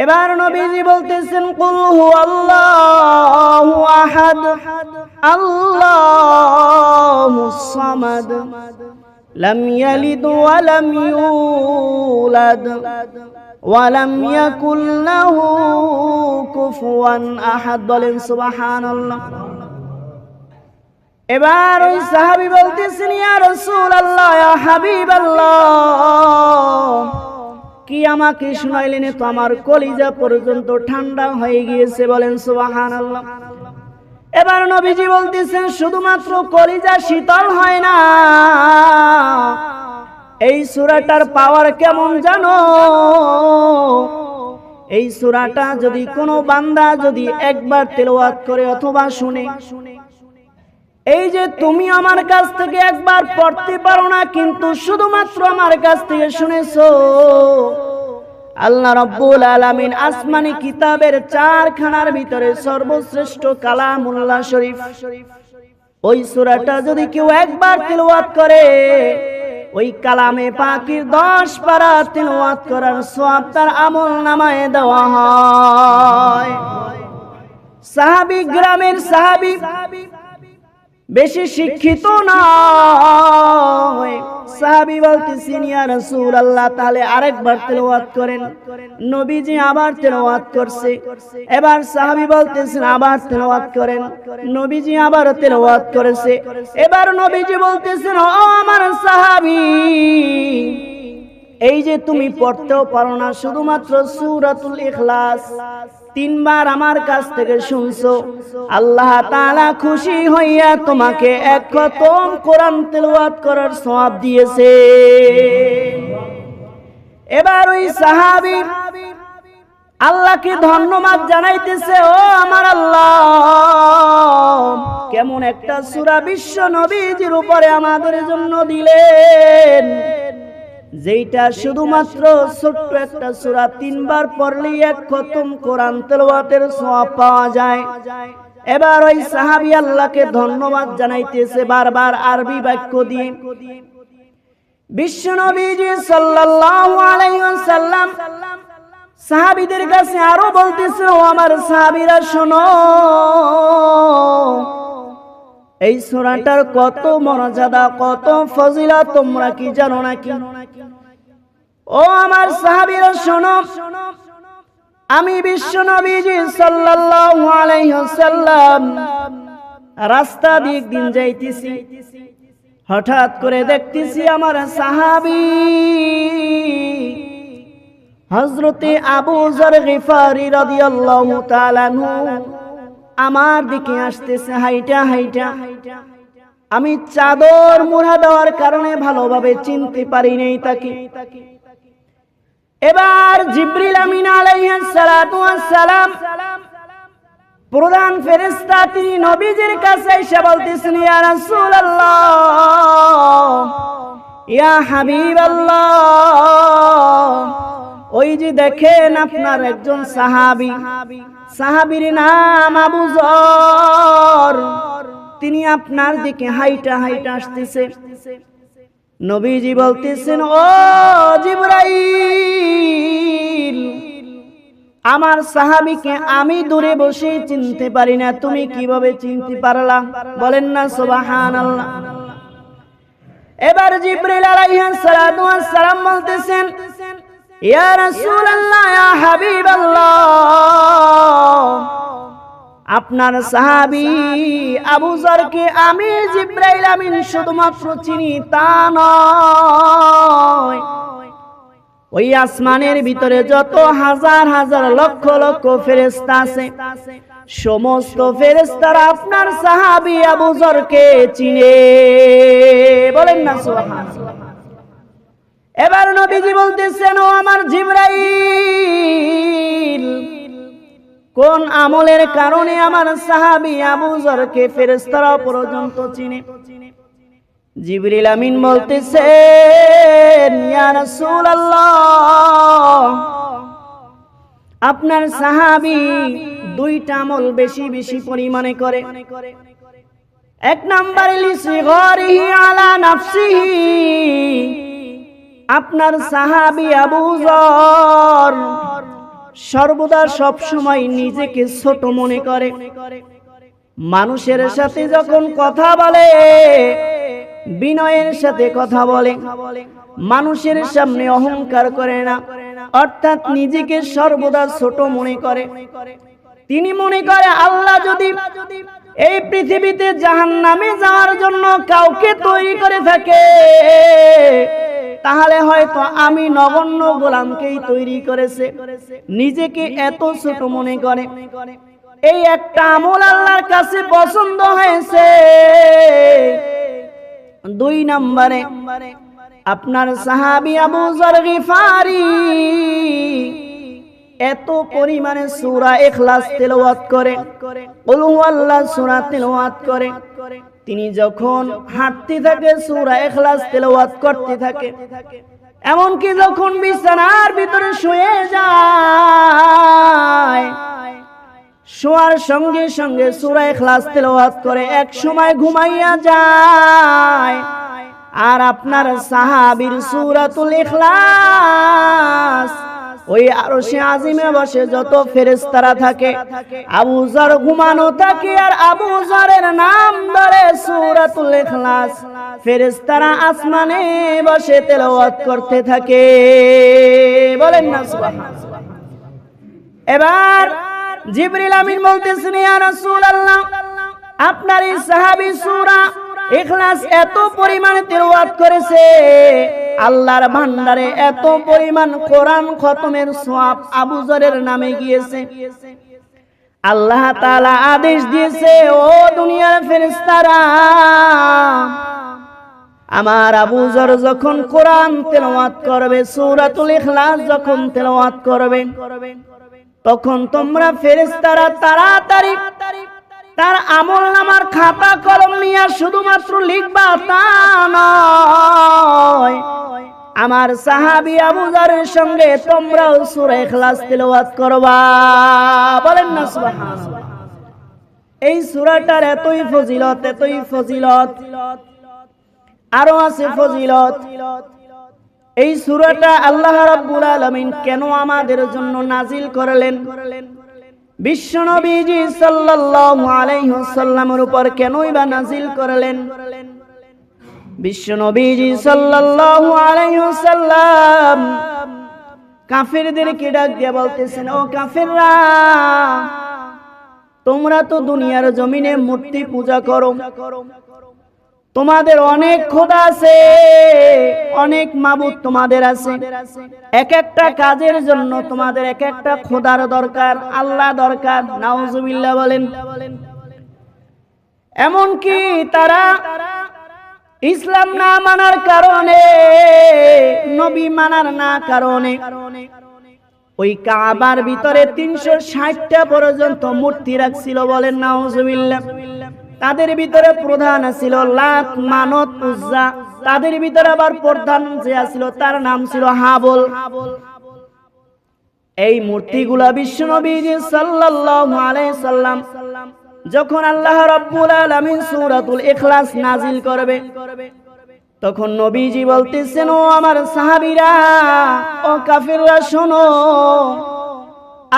এবার নবীজি বলতেছেন কুল হুয়াল্লাহু আহাদ আল্লাহুস সামাদ লাম ইয়ালিদ ওয়া লাম ইউলাদ ওয়া লাম ইয়াকুল লাহু কুফুয়ান আহাদ। বলেন সুবহানাল্লাহ। এবার ওই সাহাবী বলতেছেন ইয়া রাসূলুল্লাহ ইয়া হাবিবাল্লাহ, কি আমাকে শুনাইলেন তো আমার কলিজা পর্যন্ত ঠান্ডা হয়ে গিয়েছে। বলেন সুবহানাল্লাহ। এবার নবীজি বলতেছেন শুধুমাত্র কলিজা শীতল হয় না, এই সূরাটার পাওয়ার কেমন জানো? এই সূরাটা যদি কোনো বান্দা যদি একবার তেলাওয়াত করে অথবা শুনে, এই যে তুমি আমার কাছ থেকে একবার পড়তে পারো না, কিন্তু শুধুমাত্র আমার কাছ থেকে শুনেছো, আল্লাহ রাব্বুল আলামিন আসমানি কিতাবের 4 খানার ভিতরে সর্বশ্রেষ্ঠ কালামুল্লাহ শরীফ, ওই সূরাটা যদি কেউ একবার তেলাওয়াত করে, ওই কালামে পাকের 10 পারা তেলাওয়াত করার সওয়াব তার আমলনামায় দেওয়া হয়। সাহাবী গ্রামের সাহাবী, বেশি শিক্ষিত নয়। সাহাবী বলতেছেন ইয়া রাসূলুল্লাহ তাহলে আরেকবার তেলাওয়াত করেন। নবীজি আবার তেলাওয়াত করছে। এবার সাহাবী বলতেছেন আবার তেলাওয়াত করেন। নবীজি আবার তেলাওয়াত করেছে। এবার নবীজি বলতেছেন ও আমার সাহাবী, এই যে তুমি পড়তেও পারো না, শুধুমাত্র সূরাতুল ইখলাস 3 বার আমার কাছ থেকে শুনছো, আল্লাহ তাআলা খুশি হইয়া তোমাকে এক খতম কোরআন তেলাওয়াত করার সওয়াব দিয়েছে। এবার ওই সাহাবী আল্লাহকে ধন্যবাদ জানাইতেছে, ও আমার আল্লাহ, কেমন একটা সূরা বিশ্ব নবীজির উপরে আমাদের জন্য দিলেন, যেটা শুধুমাত্র ছোট্ট একটা সূরা 3 বার পড়লেই এক খতম কোরআন তেলাওয়াতের সওয়াব পাওয়া যায়। এবার ওই সাহাবী আল্লাহকে ধন্যবাদ জানাইতেছে বারবার আরবি বাক্য দিয়ে। বিশ্ব নবীজি সাল্লাল্লাহু আলাইহি ওয়াসাল্লাম সাহাবীদের কাছে আরো বলতেছে, ও আমার সাহাবীরা শোনো, এই সূরাটার কত মর্যাদা, কত ফজিলত তোমরা কি জানো নাকি? ও আমার সাহাবীরা শোনো, আমি বিশ্ব নবীজি সাল্লাল্লাহু আলাইহি ওয়াসাল্লাম রাস্তা দিয়ে একদিন যাইতেছি, হঠাৎ করে দেখতেছি আমার সাহাবী হযরতে আবু যর গিফারি রাদিয়াল্লাহু তাআলা আনহু আমার দিকে আসতেছে হাইটা হাইটা। আমি চাদর মুড়া দেওয়ার কারণে ভালোভাবে চিনতে পারি নাই তাকে। এবার জিবরিল আমিন আলাইহিস সালাতু ওয়াস সালাম প্রধান ফেরেশতা তিনি নবীজির কাছে এসে বলতেছেন, ইয়া রাসূলুল্লাহ, ইয়া হাবিবাল্লাহ, ওই যে দেখেন আপনার একজন সাহাবী, সাহাবীর নাম আবু যর, তিনি আপনার দিকে হাইটা হাইটা আসতেছে। নবীজি বলতেছেন, ও জিবরাইল, আমার সাহাবীকে আমি দূরে বসে চিনতে পারি না, তুমি কিভাবে চিনতে পারলা? বলেন না সুবহানাল্লাহ। এবার জিবরিল আলাইহিস সালাতু ওয়াস সালাম বলতেছেন, ইয়া রাসূলুল্লাহ, ইয়া হাবিবাল্লাহ, আপনার সাহাবী আবু যরকে আমি জিবরাইল আমিন শুধুমাত্র চিনি তা নয়, ওই আসমানের ভিতরে যত হাজার হাজার লক্ষ লক্ষ ফেরেশতা আছে, সমস্ত ফেরেশতারা আপনার সাহাবী আবু যরকে চিনে। বলেন না সুবহানাল্লাহ। এবার নবীজি বলতেছেন, ও আমার জিবরাইল, কোন আমলের কারণে আমার সাহাবী আবু যরকে ফেরেশতারা পর্যন্ত চিনে? জিবরিল আমিন বলতেছেন, ইয়া রাসূলুল্লাহ, আপনার সাহাবী 2টা আমল বেশি বেশি পরিমাণে করে। 1 নম্বরে লিসিগরিহি আলা নাফসিহি, আপনার সাহাবী আবু যর সর্বদা সব সময় নিজেকে ছোট মনে করে। মানুষের সাথে যখন কথা বলে বিনয়ের সাথে কথা বলে, মানুষের সামনে অহংকার করে না, অর্থাৎ নিজেকে সর্বদা ছোট মনে করে। তিনি মনে করে আল্লাহ যদি এই পৃথিবীতে জাহান্নামে যাওয়ার জন্য কাউকে তৈরি করে থাকে, তাহলে হয়তো আমি নগণ্য গোলামকেই তৈরি করেছে। নিজেকে এত ছোট মনে করে। এই একটা আমল আল্লাহর কাছে পছন্দ হয়েছে। 2 নম্বরে আপনার সাহাবী আবু যর গিফারি এত পরিমাণে সূরা ইখলাস তেলাওয়াত করে, কুল হুয়াল্লাহ সূরা তেলাওয়াত করে। তিনি যখন হাঁটতে থাকে সূরা ইখলাস তেলাওয়াত করতে থাকে, এমনকি যখন বিছানার ভিতরে শুয়ে যায়, শোয়ার সঙ্গে সঙ্গে সূরা ইখলাস তেলাওয়াত করে, এক সময় ঘুমাইয়া যায়। আর আপনার সাহাবীর সূরাতুল ইখলাস ওই আরশে আজিমে বসে যত ফেরেশতারা থাকে, আবু যর ঘুমানো থাকে আর আবু যরের নাম ধরে সূরাতুল ইখলাস ফেরেশতারা আসমানে বসে তেলাওয়াত করতে থাকে। বলেন না সুবহানাল্লাহ। এবার জিবরিল আমিন বলতেছেন, ইয়া রাসূলুল্লাহ, আপনার এই সাহাবী সূরা ইখলাস এত পরিমাণে তেলাওয়াত করেছে, আল্লাহর ভান্ডারে এত পরিমাণ কোরআন খতমের সওয়াব আবু যরের নামে গিয়েছে। আল্লাহ তাআলা আদেশ দিয়েছে, ও দুনিয়ার ফেরেশতারা, আমার আবু যর যখন কোরআন তেলাওয়াত করবে, সূরাতুল ইখলাস যখন তেলাওয়াত করবে, তখন তোমরা ফেরেশতারা তাড়াতাড়ি তার আমলনামার খাতা কলম নিয়ে শুধুমাত্র লিখবা তা নয়, আমার সাহাবী আবু যরের সঙ্গে তোমরাও সূরা ইখলাস তেলাওয়াত করবা। বলেন না সুবহানাল্লাহ। এই সূরাটার এতই ফজিলত, এতই ফজিলত, আরো আছে ফজিলত। এই সূরাটা আল্লাহ রাব্বুল আলামিন কেন আমাদের জন্য নাজিল করলেন? বিশ্বনবীজি সাল্লাল্লাহু আলাইহি ওয়াসাল্লামের উপর কেনই বা নাজিল করলেন? বিশ্বনবীজি সাল্লাল্লাহু আলাইহি ওয়াসাল্লাম কাফেরদেরকে ডাক দিয়ে বলতেছেন, ও কাফেররা, তোমরা তো দুনিয়ার জমিনে মূর্তি পূজা করো, তোমাদের অনেক খোদা আছে, অনেক মাবুদ তোমাদের আছে, এক একটা কাজের জন্য তোমাদের এক একটা খোদার দরকার, আল্লাহ দরকার। নাউজুবিল্লাহ বলেন। এমনকি তারা ইসলাম না মানার কারণে, নবী মানার না কারণে ওই কাবার ভিতরে 360টা পর্যন্ত মূর্তি রাখছিল। বলেন নাউজুবিল্লাহ। তাদের ভিতরে প্রধান ছিল লাত, মানত, উজ্জা। তাদের ভিতরে আবার প্রধান যে ছিল তার নাম ছিল হাবল। এই মূর্তিগুলা বিশ্বনবীজি সাল্লাল্লাহু আলাইহি সাল্লাম যখন আল্লাহ রাব্বুল আলামিন সূরাতুল ইখলাস নাজিল করবে, তখন নবীজি বলতেছেন, ও আমার সাহাবীরা, ও কাফিররা, শোনো,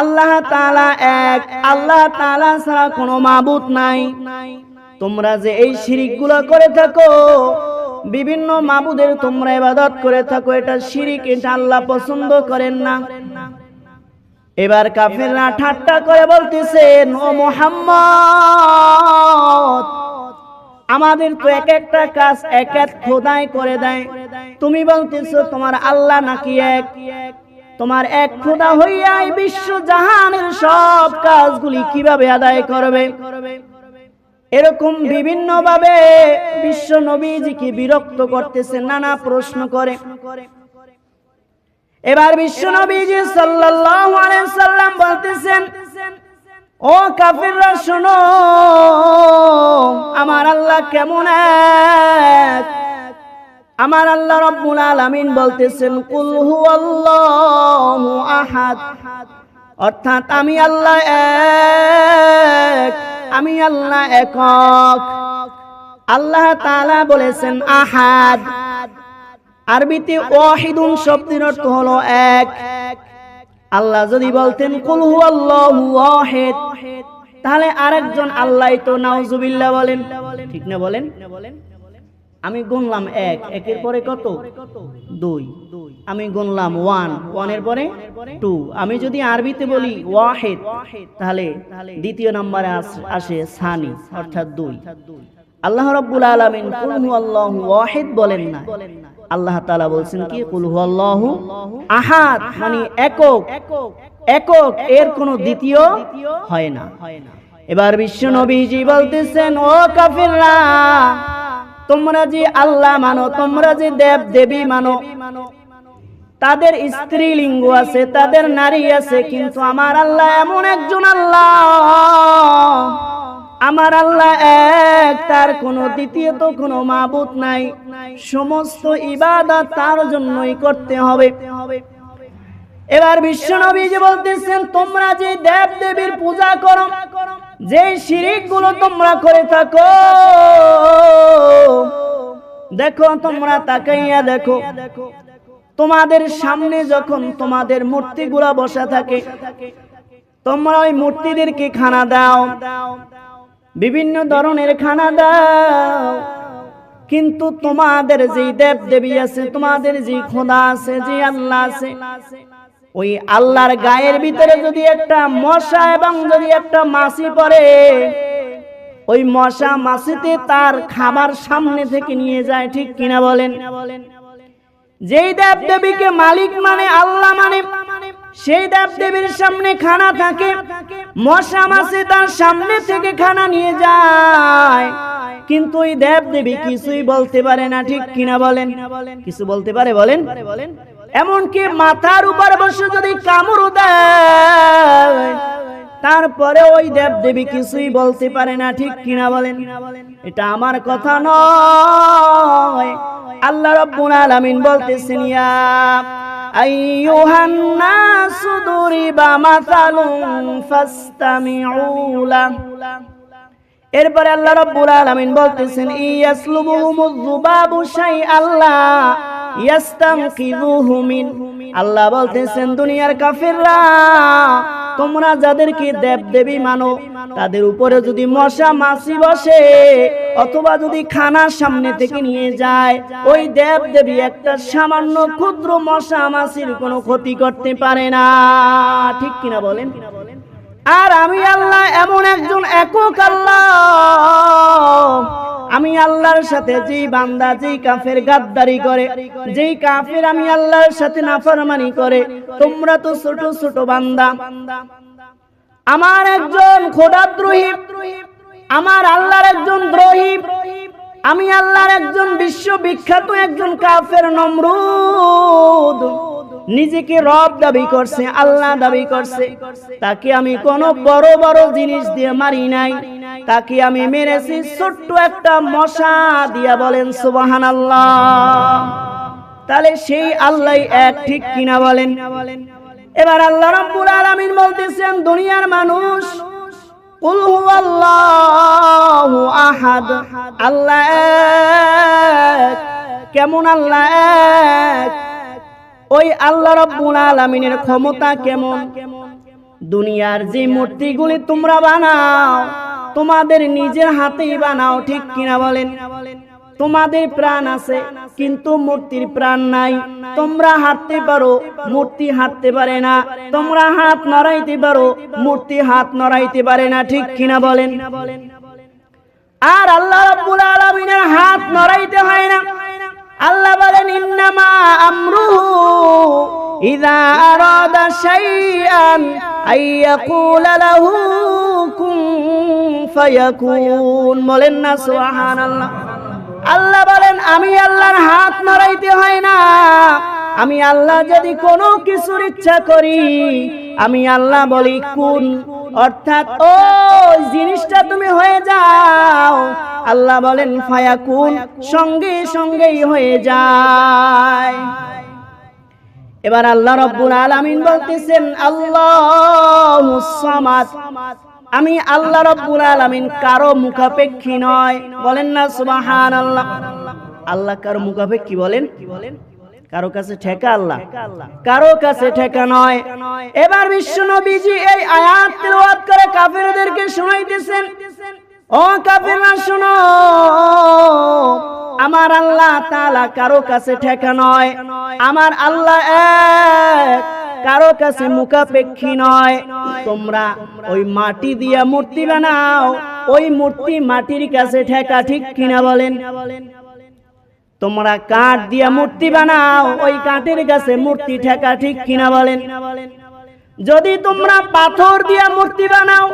আল্লাহ তাআলা এক, আল্লাহ তাআলা ছাড়া কোনো মাবুদ নাই। তোমরা যে এই শিরকগুলো করে থাকো, বিভিন্ন মাবুদের তোমরা ইবাদত করে থাকো, এটা শিরক, এটা আল্লাহ পছন্দ করেন না। এবার কাফেররা ঠাট্টা করে বলতেছেন, ও মুহাম্মদ, আমাদের তো এক একটা কাজ এক এক খোদাই করে দেয়, তুমি বলতেছো তোমার আল্লাহ নাকি এক? তোমার এক খোদা হইয়া এই বিশ্ব জাহানের সব কাজগুলি কিভাবে আদায় করবে? এরকম বিভিন্ন ভাবে বিশ্ব নবীজিকে বিরক্ত করতেছে, নানা প্রশ্ন করে। এবার বিশ্ব নবীজি সাল্লাল্লাহু আলাইহি সাল্লাম বলতেছেন, ও কাফিররা, শোনো, আমার আল্লাহ কেমন এক? আমার আল্লাহ রাব্বুল আলামিন বলতেছেন, কুল হুয়াল্লাহু আহাদ, অর্থাৎ আমি আল্লাহ এক, আমি আল্লাহ একক। আল্লাহ তাআলা বলেছেন আহাদ। আরবিতে ওয়াহিদুন শব্দের অর্থ হলো এক, আল্লাহ যদি বলতেন কুল হুয়াল্লাহু ওয়াহিদ, তাহলে আরেকজন আল্লাহ তো নাউজুবিল্লাহ বলেন, ঠিক না বলেন? আমি গুনলাম 1, 1 এর পরে কত? 2, আমি গুনলাম 1, 1 এর পরে 2। আমি যদি আরবিতে বলি ওয়াহিদ, তাহলে দ্বিতীয় নম্বরে আসে সানি, অর্থাৎ 2। আল্লাহ রাব্বুল আলামিন কুল হুয়াল্লাহু ওয়াহিদ বলেন না, আল্লাহ তাআলা বলছেন কি কুল হুয়াল্লাহু আহাদ, মানে একক, একক, এর কোনো দ্বিতীয় হয় না। এবার বিশ্ব নবীজি বলতেছেন, ও কাফিররা, তোমরা যে আল্লাহ মানো, তোমরা যে দেব দেবী মানো, তাদের স্ত্রী লিঙ্গ আছে, তাদের নারী আছে, কিন্তু আমার আল্লাহ এমন একজন আল্লাহ, আমার আল্লাহ এক, তার কোনো দ্বিতীয়ত কোনো মাবুদ নাই, সমস্ত ইবাদত তার জন্যই করতে হবে। এবার বিশ্ব নবীজি বলতেছেন, তোমরা যে দেব দেবীর পূজা করো, যে শিরিক গুলো তোমরা করে থাকো, দেখো, তোমরা তাকাইয়া দেখো, তোমাদের সামনে যখন তোমাদের মূর্তিগুলা বসা থাকে, তোমরা ওই মূর্তিদেরকে খানা দাও, বিভিন্ন ধরনের খানা দাও, কিন্তু তোমাদের যে দেব দেবী আছে, তোমাদের যে খোদা আছে, যে আল্লাহ আছে, ওই আল্লাহর গায়ের ভিতরে যদি একটা মশা এবং যদি একটা মাছি পড়ে, ওই মশা মাছিতে তার খাবার সামনে থেকে নিয়ে যায়, ঠিক কিনা বলেন? যেই দেব দেবীকে মালিক মানে, আল্লাহ মানে, সেই দেব দেবীর সামনে খানা থাকে, মশা মাছি তার সামনে থেকে খানা নিয়ে যায়, কিন্তু ওই দেব দেবী কিছুই বলতে পারে না, ঠিক কিনা বলেন? কিছু বলতে পারে? বলেন। এমনকি মাথার উপর বসে যদি কামড় দেয়, তারপরে ওই দেব দেবী কিছুই বলতে পারে না, ঠিক কিনা বলেন? এটা আমার কথা নয়, আল্লাহ রাব্বুল আলামিন বলতেছেন, ইয়া আইয়ুহান নাসু দুরিবা মাসালুন ফাসতামিউ লাহু। এরপরে আল্লাহ রাব্বুল আলামিন বলতেছেন, ইয়াসলুবুহুমুয যুবাবু শাইআন লা ইয়াস্তানকিযুহু মিন। আল্লাহ বলতেছেন, দুনিয়ার কাফিররা, তোমরা যাদেরকে দেব দেবী মানো, তাদের উপরে যদি মশা মাছি বসে অথবা যদি খানা সামনে থেকে নিয়ে যায়, ওই দেব দেবী একটা সামান্য ক্ষুদ্র মশা মাছির কোনো ক্ষতি করতে পারে না, ঠিক কিনা বলেন? আর আমি আল্লাহ এমন একজন একক আল্লাহ, আমি আল্লাহর সাথে যেই বান্দা, যেই কাফের গাদ্দারি করে, যেই কাফের আমি আল্লাহর সাথে নাফরমানি করে, তোমরা তো ছোট ছোট বান্দা, আমার একজন খোদাদ্রোহী, আমার আল্লাহর একজন দ্রোহী, আমি আল্লাহর একজন বিশ্ববিখ্যাত একজন কাফের নমরুদ, নিজেকে রব দাবি করছে, আল্লাহ দাবি করছে, তাকে আমি কোন বড় বড় জিনিস দিয়ে মারি নাই, তাকে আমি মেরেছি ছোট্ট একটা মশা দিয়া। বলেন সুবহানাল্লাহ। তাহলে সেই আল্লাহ এক, ঠিক কিনা বলেন? এবার আল্লাহ রাব্বুল আলামিন বলতেছেন, দুনিয়ার মানুষ, কুল হুয়াল্লাহু আহাদ, আল্লাহ এক। কেমন আল্লাহ এক? ওই আল্লাহ রাব্বুল আলামিনের ক্ষমতা কেমন? দুনিয়ার যে মূর্তিগুলি তোমরা বানাও, তোমাদের নিজের হাতেই বানাও, ঠিক কিনা বলেন? তোমাদের প্রাণ আছে, কিন্তু মূর্তির প্রাণ নাই। তোমরা হাঁটতে পারো, মূর্তি হাঁটতে পারে না। তোমরা হাত নড়াইতে পারো, মূর্তি হাত নড়াইতে পারে না, ঠিক কিনা বলেন? আর আল্লাহ রাব্বুল আলামিনের হাত নড়াইতে হয় না। আল্লাহ বলেন, ইন্নামা আমরুহু ইযা আরাদা শাইআন আইয়াকুলা লাহু কুন ফায়াকুন। বলেন না সুবহানাল্লাহ। আল্লাহ বলেন, আমি আল্লাহর হাত নড়াইতে হয় না। আমি আল্লাহ যদি কোনো কিছুর ইচ্ছা করি, আমি আল্লাহ বলি কুন, অর্থাৎ ও জিনিসটা তুমি হয়ে যাও। আল্লাহ বলেন ফায়াকুন, সঙ্গে সঙ্গেই হয়ে যায়। এবার আল্লাহ রাব্বুল আলামিন বলতেছেন, আল্লাহুস সামাদ, আমি আল্লাহ রাব্বুল আলামিন কারো মুখাপেক্ষী নয়। বলেন না সুবহানাল্লাহ। আল্লাহ কারো মুখাপেক্ষী? বলেন, কারো কাছে ঠেকা আল্লাহ, কারো কাছে ঠেকা নয়। এবার বিশ্ব নবীজি এই আয়াত তেলাওয়াত করে কাফেরদেরকে শোনাইতেছেন, ও কাফেররা শোনো, আমার আল্লাহ তাআলা কারো কাছে ঠেকা নয়, আমার আল্লাহ এক, কারো কাছে মুখাপেক্ষী নয়। তোমরা ওই মাটি দিয়া মূর্তি বানাও, ওই মূর্তি মাটির কাছে ঠেকা, ঠিক কিনা বলেন? তোমরা কাঠ দিয়া মূর্তি বানাও, ওই কাঠের কাছে মূর্তি ঠেকা, ঠিক কিনা বলেন? যদি তোমরা পাথর দিয়া মূর্তি বানাও,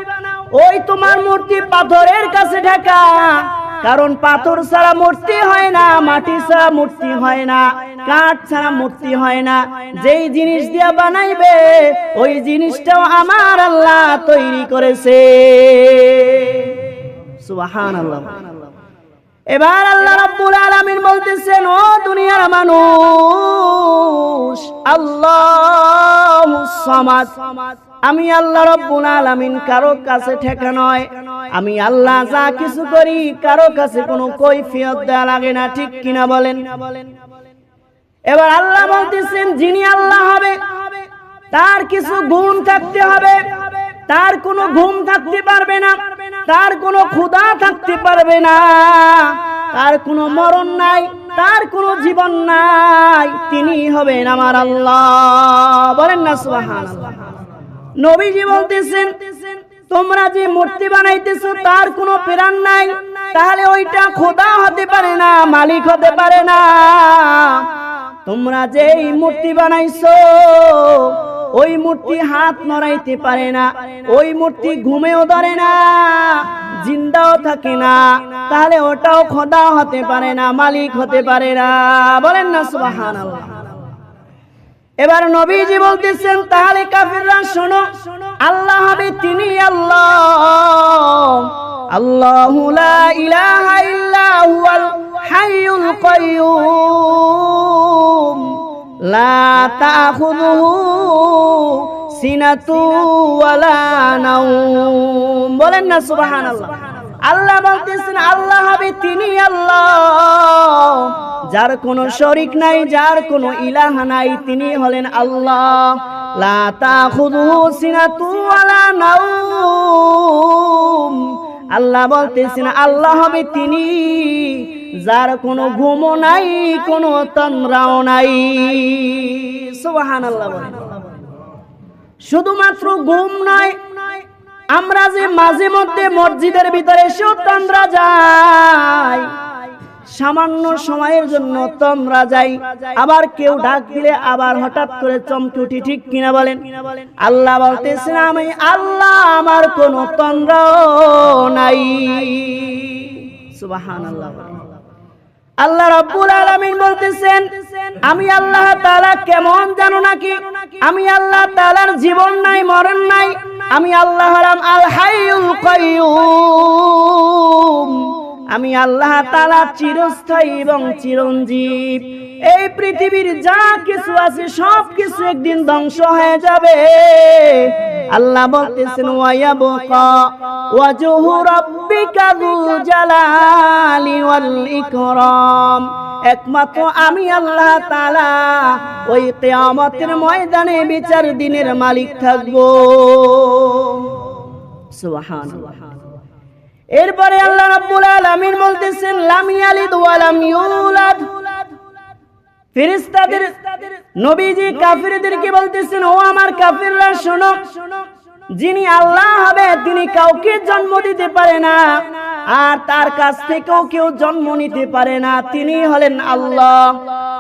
ওই তোমার মূর্তি পাথরের কাছে ঠেকা, কারণ পাথর ছাড়া মূর্তি হয় না, মাটি ছাড়া মূর্তি হয় না, কাঠ ছাড়া মূর্তি হয় না। যেই জিনিস দিয়া বানাইবে ওই জিনিসটাও আমার আল্লাহ তৈরি করেছে। সুবহানাল্লাহ। এবার আল্লাহ রাব্বুল আলামিন বলতেছেন, ও দুনিয়ার মানুষ, আল্লাহুস সামাদ, আমি আল্লাহ রাব্বুল আলামিন কারো কাছে ঠেকা নয়। আমি আল্লাহ যা কিছু করি কারো কাছে কোনো কৈফিয়ত দেয়া লাগে না, ঠিক কিনা বলেন? এবার আল্লাহ বলতেছেন, যিনি আল্লাহ হবে তার কিছু গুণ থাকতে হবে, তার কোনো ঘুম থাকতে পারবে না, তার কোনো ক্ষুধা থাকতে পারবে না, তার কোনো মরণ নাই, তার কোনো জীবন নাই, তিনি হবেন আমার আল্লাহ। বলেন না সুবহানাল্লাহ। নবীজি বলতেছেন, তোমরা যে মূর্তি বানাইতেছো তার কোনো প্রাণ নাই, তাহলে ওইটা খোদা হতে পারে না, মালিক হতে পারে না। তোমরা যেই মূর্তি বানাইছো ওই মূর্তি হাত নড়াইতে পারে না, ওই মূর্তি ঘুমেও ধরে না, জিন্দাও থাকে না, তাহলে ওটাও খোদা হতে পারে না, মালিক হতে পারে না। বলেন না সুবহানাল্লাহ। এবার নবীজি বলতেছেন, তাহলে কাফিররা শোনো, আল্লাহ হবে তিনি আল্লাহ, আল্লাহু লা ইলাহা ইল্লা হুয়াল হাইয়ুল কাইয়্যুম লা তাখুযুহু সিনাতু ওয়ালা নাওম। বলেন না সুবহানাল্লাহ। আল্লাহ বলতেছেন, আল্লাহ হবে তিনি আল্লাহ, যার কোনো শরীক নাই, যার কোনো ইলাহ নাই, তিনি হলেন আল্লাহ। লা তাখুযুহু সিনাতু ওয়ালা নাওম। আল্লাহ বলতেছেন, আল্লাহ হবে তিনি যার কোনো ঘুমও নাই, কোনো তন্দ্রাও নাই। সুবহানাল্লাহ। শুধুমাত্র ঘুম নয়, আমরা যে মাঝে মধ্যে মসজিদের ভিতরে এসেও তন্দ্রা যাই, সামান্য সময়ের জন্য তন্দ্রা যাই, আবার কেউ ডাক দিলে আবার হঠাৎ করে চমকে উঠি, ঠিক কিনা বলেন? আল্লাহ বলতেছেন, আমি আল্লাহ, আমার কোনো তন্দ্রাও নাই। সুবহানাল্লাহ। আল্লাহ রাব্বুল আলামিন বলতেছেন, আমি আল্লাহ তাআলা কেমন জানো নাকি? আমি আল্লাহ তাআলার জীবন নাই, মরণ নাই, আমি আল্লাহ হলাম আল হাইয়ুল কাইয়্যুম। আমি আল্লাহ তাআলা চিরস্থায়ী এবং চিরঞ্জীব। এই পৃথিবীর যা কিছু আছে সব কিছু একদিন ধ্বংস হয়ে যাবে। আল্লাহ বলতেছেন, ওয়া ইয়াবকা ওয়াজহু রাব্বিকা যুল জালালি ওয়াল ইকরাম। একমাত্র আমি আল্লাহ তাআলা ওই কিয়ামতের ময়দানে বিচার দিনের মালিক থাকব। সুবহানাল্লাহ। এরপরে আল্লাহ রাব্বুল আলামিন বলতেছেন, লাম ইয়ালিদ ওয়া লাম ইউলাদ। ফেরেশতাদের নবীজি কাফিরদেরকে বলতেছেন, ও আমার কাফিররা শোনো, যিনি আল্লাহ হবে তিনি কাউকে জন্ম দিতে পারে না, আর তার কাছ থেকেও কেউ জন্ম নিতে পারে না, তিনি হলেন আল্লাহ।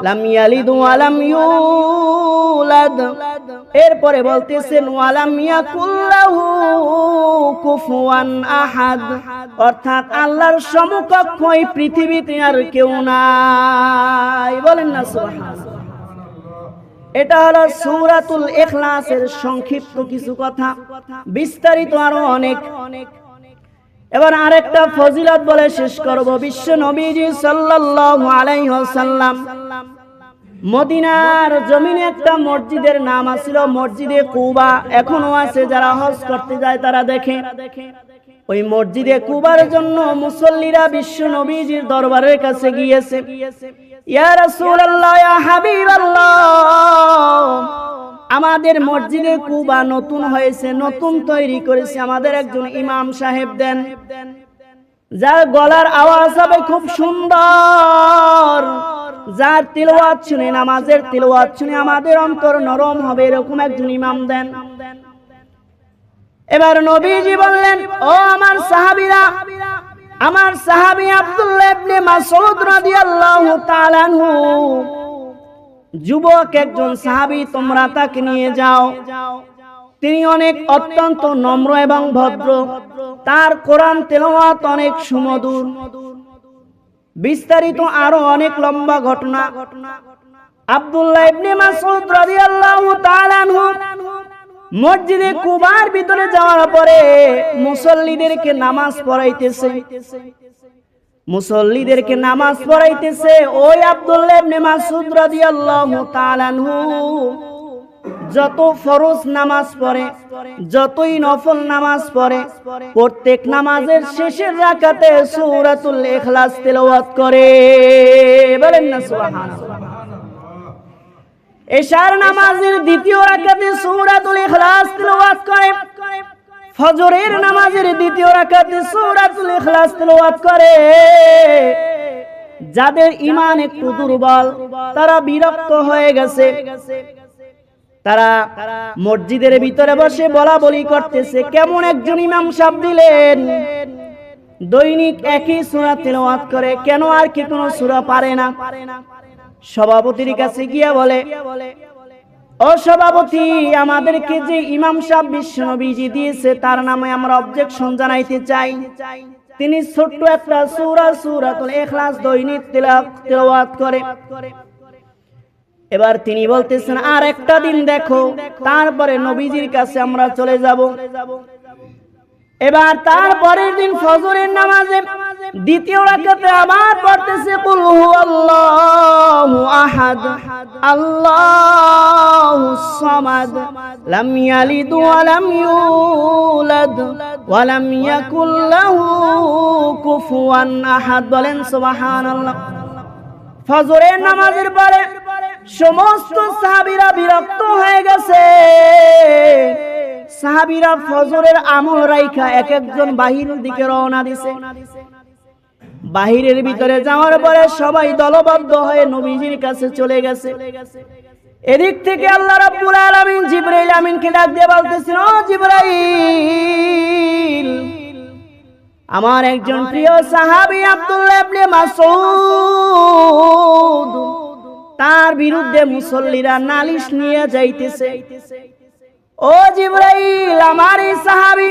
লাম ইয়ালিদ ওয়া লাম ইউলাদ। এরপরে বলতেছেন, ওয়া লাম ইয়াকুল লাহু কুফুয়ান আহাদ, অর্থাৎ আল্লাহর সমকক্ষ এই পৃথিবীতে আর কেউ নাই। বলেন না সুবহানাল্লাহ। এটা হলো সূরাতুল ইখলাসের সংক্ষিপ্ত কিছু কথা, বিস্তারিত আরো অনেক। এবার আরেকটা ফজিলত বলে শেষ করব। বিশ্ব নবীজি সাল্লাল্লাহু আলাইহি ওয়াসাল্লাম মদিনার জমিনে একটা মসজিদের নাম ছিল মসজিদে কুবা, এখনো আছে, যারা হজ করতে যায় তারা দেখে। ওই মসজিদে কুবার জন্য মুসল্লিরা বিশ্ব নবীজির দরবারের কাছে গিয়েছে। ইয়া রাসূলুল্লাহ, ইয়া হাবিবাল্লাহ, আমাদের মসজিদে কুবা নতুন হয়েছে, নতুন তৈরি করেছে, আমাদের একজন ইমাম সাহেব দেন, যার গলার আওয়াজ হবে খুব সুন্দর, যার তিলাওয়াত শুনে, নামাজের তিলাওয়াত শুনে আমাদের অন্তর নরম হবে, এরকম একজন ইমাম দেন। এবার নবীজি বললেন, ও আমার সাহাবীরা, আমার সাহাবী আব্দুল্লাহ ইবনে মাসউদ রাদিয়াল্লাহু তাআলা আনহু, যুবক একজন সাহাবী, তোমরা তাকে নিয়ে যাও। তিনি অনেক অত্যন্ত নম্র এবং ভদ্র, তার কোরআন তেলাওয়াত অনেক সুমধুর। বিস্তারিত আরো অনেক লম্বা ঘটনা। আব্দুল্লাহ ইবনে মাসউদ রাদিয়াল্লাহু তাআলা আনহু মসজিদে কুবার ভিতরে যাওয়ার পরে মুসল্লিদেরকে নামাজ পড়াইতেছে, মুসল্লিদেরকে নামাজ পড়াইতেছে। ওই আব্দুল্লাহ ইবনে মাসউদ রাদিয়াল্লাহু তাআলা আনহু যত ফরজ নামাজ পড়ে, যতই নফল নামাজ পড়ে, প্রত্যেক নামাজের শেষের রাকাতে সূরাতুল ইখলাস তেলাওয়াত করে। বলেন না সুবহানাল্লাহ। এশার নামাজের দ্বিতীয় রাকাতে সূরাতুল ইখলাস তেলাওয়াত করে, ফজরের নামাজের দ্বিতীয় রাকাতে সূরাতুল ইখলাস তেলাওয়াত করে। যাদের ঈমান একটু দুর্বল, তারা বিরক্ত হয়ে গেছে, তারা মসজিদের ভিতরে বসে বলা বলি করতেছে, কেমন একজন ইমাম সাহেব দিলেন, দৈনিক একই সূরা তেলাওয়াত করে, কেন আর কি কোনো সূরা পারে না? সভাপতির কাছে গিয়ে বলে, ও সভাপতি, আমাদেরকে যে ইমাম সাহেব বিশ্বনবীজি দিয়েছে তার নামে আমরা অবজেকশন জানাইতে চাই। তিনি ছোট্ট একটা সূরা, সূরাতুল ইখলাস দৈনিক তেলাওয়াত করে। এবার তিনি বলতেছেন, আর একটা দিন দেখো, তারপরে নবীজির কাছে আমরা চলে যাব। এবার তারপরের দিন ফজরের নামাজে দ্বিতীয় রাকাতে আবার পড়তেছে, কুল হুয়াল্লাহু আহাদ আল্লাহুস সামাদ লাম ইয়ালিদ ওয়া লাম ইউলাদ ওয়া লাম ইয়াকুল লাহু কুফুয়ান আহাদ। বলেন সুবহানাল্লাহ। ফজরের নামাজের পরে সমস্ত সাহাবীরা বিরক্ত হয়ে গেছে। সাহাবীরা ফজরের আমল রাইখা এক একজন বাহিরের দিকে রওনা দিছে। বাহিরের ভিতরে যাওয়ার পরে সবাই দলবদ্ধ হয়ে নবীজির কাছে চলে গেছে। এদিক থেকে আল্লাহ রাব্বুল আলামিন জিবরাইল আমিনকে ডাক দিয়ে বলতেছেন, ও জিবরাইল, আমার একজন প্রিয় সাহাবী আব্দুল্লাহ ইবনে মাসউদ, তার বিরুদ্ধে মুসল্লিরা নালিশ নিয়ে যাইতেছে। ও জিবরাইল, আমার এই সাহাবী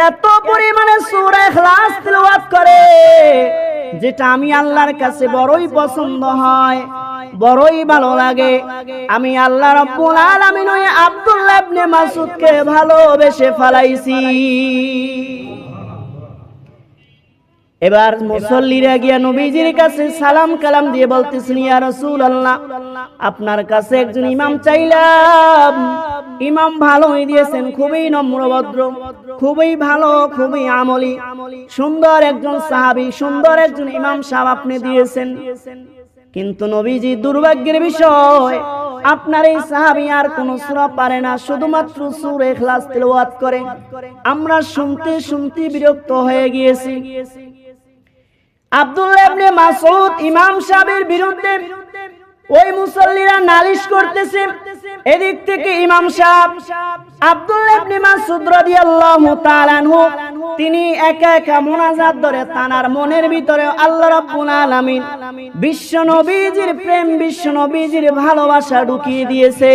এত পরিমাণে সূরা ইখলাস তেলাওয়াত করে, যেটা আমি আল্লাহর কাছে বড়ই পছন্দ হয়, বড়ই ভালো লাগে। আমি আল্লাহ রাব্বুল আলামিন ওই আব্দুল্লাহ ইবনে মাসউদকে ভালোবেসে ফেলাইছি। এবার মুসল্লিরা গিয়া নবীজির কাছে সালাম কালাম দিয়ে বলতেছেন, ইয়া রাসূলুল্লাহ, আপনার কাছে একজন ইমাম চাইলাম। ইমাম ভালোই দিয়েছেন, খুবই নম্রভদ্র, খুবই ভালো, খুবই আমলি, সুন্দর একজন সাহাবী, সুন্দর একজন ইমাম সাহেব আপনি দিয়েছেন। কিন্তু নবীজি, দুর্ভাগ্যের বিষয়, আপনার এই সাহাবী আর কোন সূরা পারে না, শুধুমাত্র সূরা ইখলাস তেলাওয়াত করে। আমরা শুনতে শুনতে বিরক্ত হয়ে গিয়েছি। আব্দুল্লাহ ইবনে মাসউদ ইমাম সাহেবের বিরুদ্ধে ওই মুসল্লিরা নালিশ করতেছে। এদিক থেকে ইমাম সাহেব আব্দুল্লাহ ইবনে মাসউদ রাদিয়াল্লাহু তাআলা আনহু, তিনি একা একা মুনাজাত ধরে তানার মনের ভিতরে আল্লাহ রাব্বুল আলামিন বিশ্ব নবীজির প্রেম, বিশ্ব নবীজির ভালোবাসা ঢুকিয়ে দিয়েছে।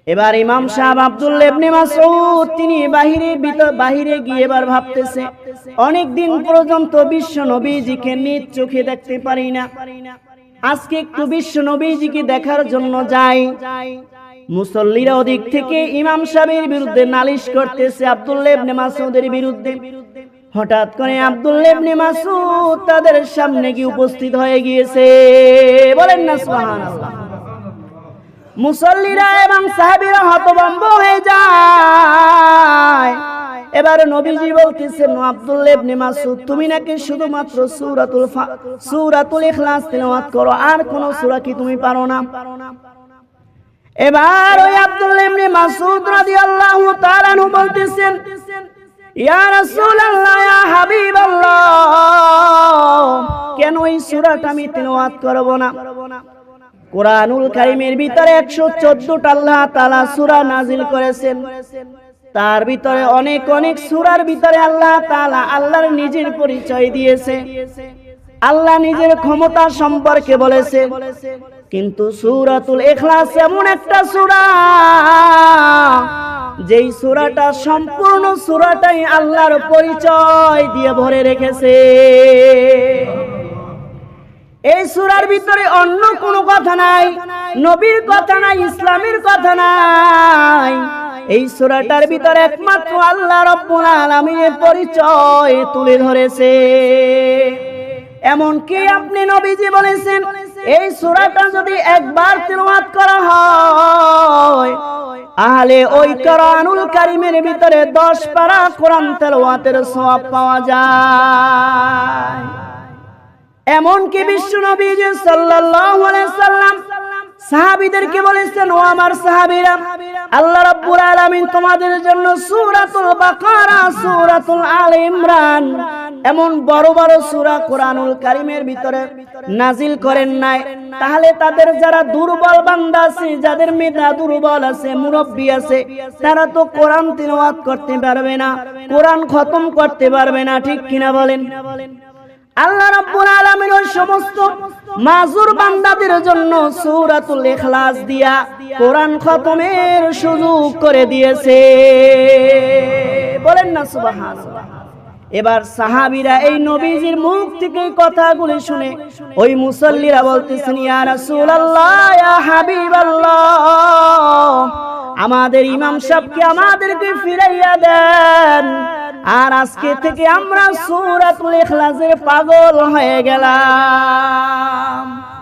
এবার ইমাম সাহেব আব্দুল্লাহ ইবনে মাসউদ তিনি বাহিরে গিয়ে এবার ভাবতেছে, অনেক দিন পর্যন্ত বিশ্ব নবীজিকে নিজ চোখে দেখতে পারি না, আজকে একটু বিশ্ব নবীজিকে দেখার জন্য যাই। মুসল্লিরা ওদিক থেকে ইমাম সাহেবের বিরুদ্ধে নালিশ করতেছে, আব্দুল্লাহ ইবনে মাসউদের বিরুদ্ধে। হঠাৎ করে আব্দুল্লাহ ইবনে মাসউদ তাদের সামনে গিয়ে উপস্থিত হয়ে গিয়েছে। বলেন না সুবহানাল্লাহ। মুসল্লিরা এবং সাহাবীরা হতভম্ব হয়ে যায় এবারে নবীজি বলতেছেন আব্দুল্লাহ ইবনে মাসউদ তুমি নাকি শুধুমাত্র সূরাতুল ইখলাস তিলাওয়াত করো, আর কোন সূরা কি তুমি পারো না? এবার ওই আব্দুল্লাহ ইবনে মাসউদ রাদিয়াল্লাহু তাআলা আনহু বলতেছেন ইয়া রাসূলুল্লাহ ইয়া হাবিবাল্লাহ, কেন এই সূরাটা আমি তিলাওয়াত করব না? কোরআনুল কারীমের ভিতরে 114টা আল্লাহ তাআলা সূরা নাজিল করেছেন। তার ভিতরে অনেক অনেক সূরার ভিতরে আল্লাহ তাআলা আল্লাহর নিজের পরিচয় দিয়েছে, আল্লাহ নিজের ক্ষমতা সম্পর্কে বলেছে। কিন্তু সূরাতুল ইখলাস এমন একটা সূরা যেই সূরাটা সম্পূর্ণ সূরাটাই আল্লাহর পরিচয় দিয়ে ভরে রেখেছে। এই সূরার ভিতরে অন্য কোনো কথা নাই, নবীর কথা নাই, ইসলামের কথা নাই। এই সূরাটার ভিতরে একমাত্র আল্লাহ রাব্বুল আলামিনের পরিচয় তুলে ধরেছে। এমনকি আপনি নবীজি বলেছেন এই সূরাটা যদি একবার তিলাওয়াত করা হয় তাহলে ওই কোরআনুল কারীমের ভিতরে 10 পারা কোরআন তেলাওয়াতের সওয়াব পাওয়া যায়। এমনকি বিশ্ব নবীজি সাল্লাল্লাহু আলাইহি সাল্লাম সাহাবীদেরকে বলেছেন ও আমার সাহাবীরা, আল্লাহ রাব্বুল আলামিন তোমাদের জন্য সূরাতুল বাকারা, সূরাতুল আলে ইমরান এমন বড় বড় সূরা কোরআনুল কারীমের ভিতরে নাজিল করেন নাই। তাহলে তাদের যারা দুর্বল বান্দা আছে, যাদের মেধা দুর্বল আছে, মুরব্বি আছে, তারা তো কোরআন তিলাওয়াত করতে পারবে না, কোরআন খতম করতে পারবে না, ঠিক কিনা বলেন? আল্লাহ রাব্বুল আলামিন ওই সমস্ত মাজুর বান্দাদের জন্য সূরাতুল ইখলাস দিয়া কোরআন খতমের সুযোগ করে দিয়েছে। বলেন না সুবহানাল্লাহ। এবার সাহাবীরা এই নবীজির মুখ থেকে কথাগুলো শুনে ওই মুসাল্লিরা বলতেছেন ইয়া রাসূলুল্লাহ ইয়া হাবিবাল্লাহ, আমাদের ইমাম সাহেবকে আমাদেরকে ফিরাইয়া দেন, আর আজকে থেকে আমরা সূরাতুল ইখলাসের পাগল হয়ে গেলাম।